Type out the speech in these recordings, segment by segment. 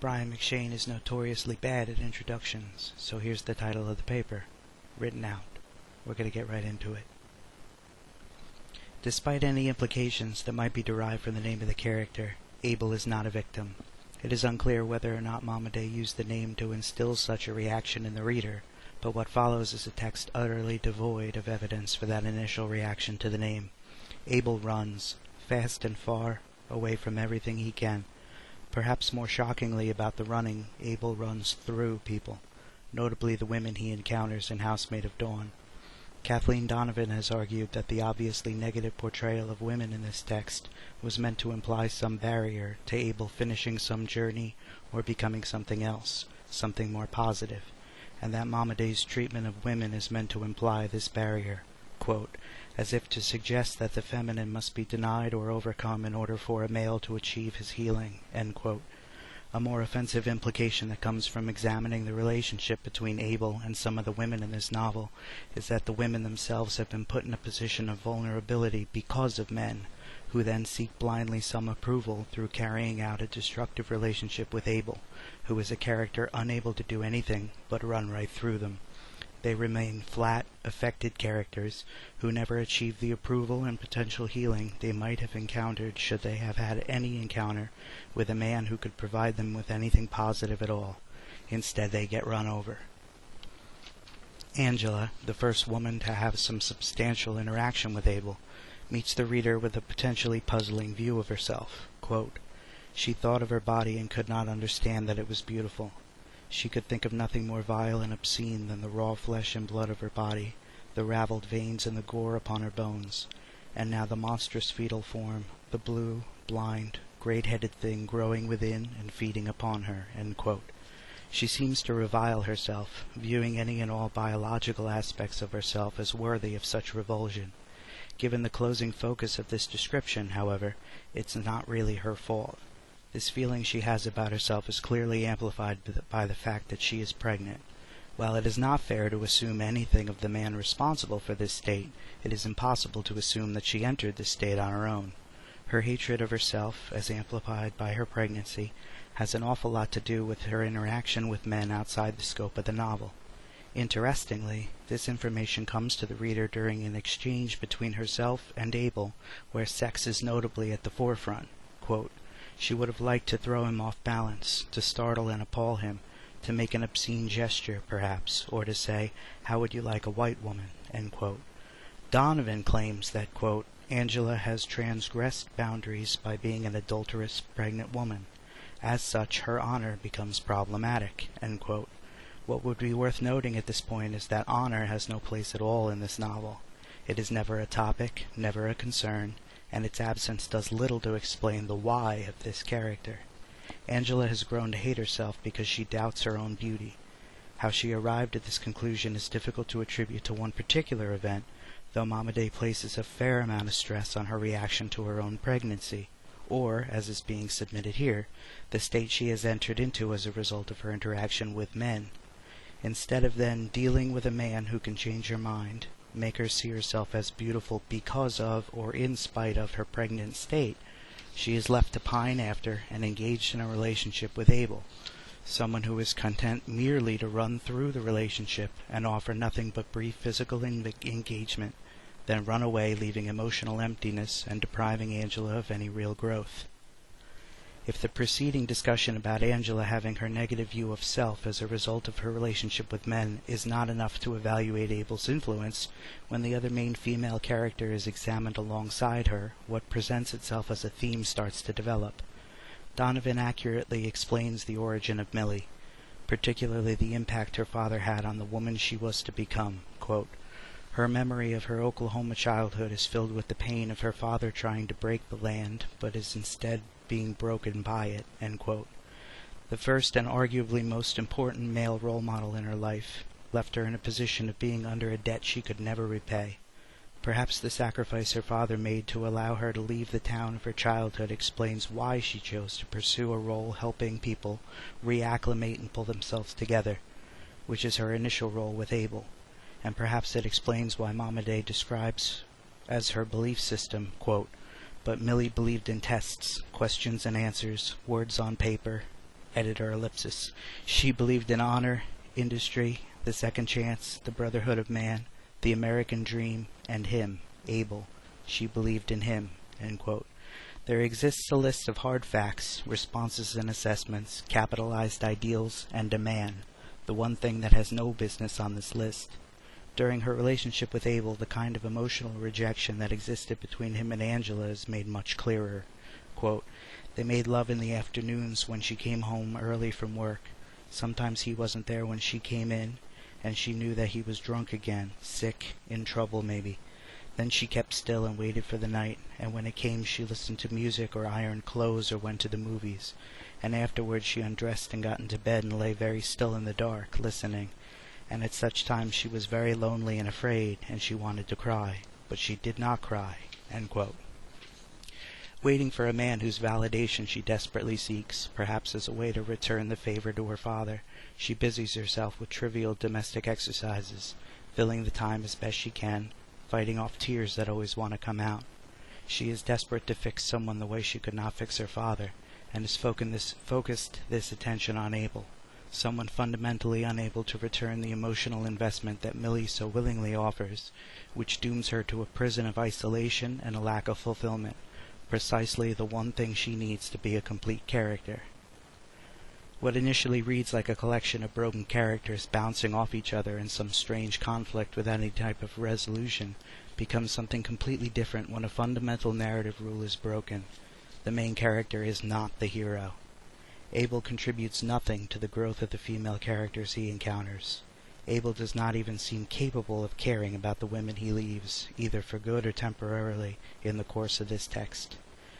Brian McShane is notoriously bad at introductions, so here's the title of the paper, written out. We're going to get right into it. Despite any implications that might be derived from the name of the character, Abel is not a victim. It is unclear whether or not Momaday used the name to instill such a reaction in the reader, but what follows is a text utterly devoid of evidence for that initial reaction to the name. Abel runs, fast and far, away from everything he can. Perhaps more shockingly about the running, Abel runs through people, notably the women he encounters in Housemaid of Dawn. Kathleen Donovan has argued that the obviously negative portrayal of women in this text was meant to imply some barrier to Abel finishing some journey or becoming something else, something more positive, and that Momaday's treatment of women is meant to imply this barrier, quote, as if to suggest that the feminine must be denied or overcome in order for a male to achieve his healing, end quote. A more offensive implication that comes from examining the relationship between Abel and some of the women in this novel is that the women themselves have been put in a position of vulnerability because of men, who then seek blindly some approval through carrying out a destructive relationship with Abel, who is a character unable to do anything but run right through them. They remain flat, affected characters who never achieve the approval and potential healing they might have encountered should they have had any encounter with a man who could provide them with anything positive at all. Instead, they get run over. Angela, the first woman to have some substantial interaction with Abel, meets the reader with a potentially puzzling view of herself. Quote, she thought of her body and could not understand that it was beautiful. She could think of nothing more vile and obscene than the raw flesh and blood of her body, the raveled veins and the gore upon her bones, and now the monstrous fetal form, the blue, blind, great-headed thing growing within and feeding upon her, end quote. She seems to revile herself, viewing any and all biological aspects of herself as worthy of such revulsion. Given the closing focus of this description, however, it's not really her fault. This feeling she has about herself is clearly amplified by the fact that she is pregnant. While it is not fair to assume anything of the man responsible for this state, it is impossible to assume that she entered this state on her own. Her hatred of herself, as amplified by her pregnancy, has an awful lot to do with her interaction with men outside the scope of the novel. Interestingly, this information comes to the reader during an exchange between herself and Abel, where sex is notably at the forefront. Quote, she would have liked to throw him off balance, to startle and appall him, to make an obscene gesture, perhaps, or to say, how would you like a white woman, end quote. Donovan claims that, quote, Angela has transgressed boundaries by being an adulterous pregnant woman. As such, her honor becomes problematic, end quote. What would be worth noting at this point is that honor has no place at all in this novel. It is never a topic, never a concern, and its absence does little to explain the why of this character. Angela has grown to hate herself because she doubts her own beauty. How she arrived at this conclusion is difficult to attribute to one particular event, though Momaday places a fair amount of stress on her reaction to her own pregnancy, or, as is being submitted here, the state she has entered into as a result of her interaction with men. Instead of then dealing with a man who can change her mind, make her see herself as beautiful because of or in spite of her pregnant state, she is left to pine after and engaged in a relationship with Abel, someone who is content merely to run through the relationship and offer nothing but brief physical engagement, then run away leaving emotional emptiness and depriving Angela of any real growth. If the preceding discussion about Angela having her negative view of self as a result of her relationship with men is not enough to evaluate Abel's influence, when the other main female character is examined alongside her, what presents itself as a theme starts to develop. Donovan accurately explains the origin of Millie, particularly the impact her father had on the woman she was to become. Quote, her memory of her Oklahoma childhood is filled with the pain of her father trying to break the land, but is instead being broken by it, end quote. The first and arguably most important male role model in her life left her in a position of being under a debt she could never repay. Perhaps the sacrifice her father made to allow her to leave the town of her childhood explains why she chose to pursue a role helping people reacclimate and pull themselves together, which is her initial role with Abel. And perhaps it explains why Momaday describes as her belief system, quote, but Millie believed in tests, questions and answers, words on paper, Editor ellipsis. She believed in honor, industry, the second chance, the brotherhood of man, the American dream, and him, Abel. She believed in him. End quote. There exists a list of hard facts, responses and assessments, capitalized ideals, and a man, the one thing that has no business on this list. During her relationship with Abel, the kind of emotional rejection that existed between him and Angela is made much clearer. Quote, they made love in the afternoons when she came home early from work. Sometimes he wasn't there when she came in, and she knew that he was drunk again, sick, in trouble maybe. Then she kept still and waited for the night, and when it came she listened to music or ironed clothes or went to the movies, and afterwards she undressed and got into bed and lay very still in the dark, listening, and at such times she was very lonely and afraid, and she wanted to cry, but she did not cry. End quote. Waiting for a man whose validation she desperately seeks, perhaps as a way to return the favor to her father, she busies herself with trivial domestic exercises, filling the time as best she can, fighting off tears that always want to come out. She is desperate to fix someone the way she could not fix her father, and has focused this attention on Abel, someone fundamentally unable to return the emotional investment that Millie so willingly offers, which dooms her to a prison of isolation and a lack of fulfillment, precisely the one thing she needs to be a complete character. What initially reads like a collection of broken characters bouncing off each other in some strange conflict with any type of resolution becomes something completely different when a fundamental narrative rule is broken. The main character is not the hero. Abel contributes nothing to the growth of the female characters he encounters. Abel does not even seem capable of caring about the women he leaves, either for good or temporarily, in the course of this text.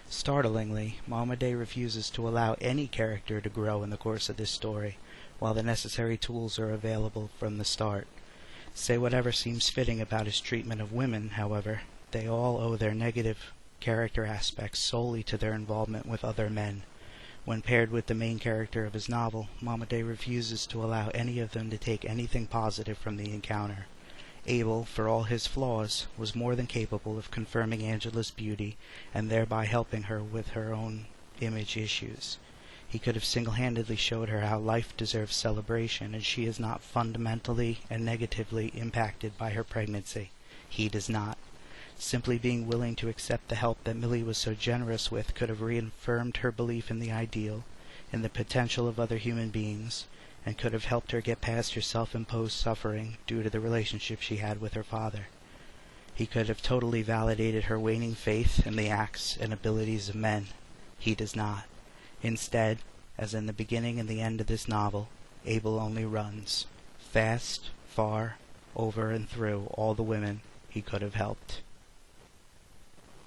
Startlingly, Momaday refuses to allow any character to grow in the course of this story, while the necessary tools are available from the start. Say whatever seems fitting about his treatment of women, however, they all owe their negative character aspects solely to their involvement with other men. When paired with the main character of his novel, Momaday refuses to allow any of them to take anything positive from the encounter. Abel, for all his flaws, was more than capable of confirming Angela's beauty and thereby helping her with her own image issues. He could have single-handedly showed her how life deserves celebration, and she is not fundamentally and negatively impacted by her pregnancy. He does not. Simply being willing to accept the help that Millie was so generous with could have reaffirmed her belief in the ideal, in the potential of other human beings, and could have helped her get past her self-imposed suffering due to the relationship she had with her father. He could have totally validated her waning faith in the acts and abilities of men. He does not. Instead, as in the beginning and the end of this novel, Abel only runs, fast, far, over and through all the women he could have helped.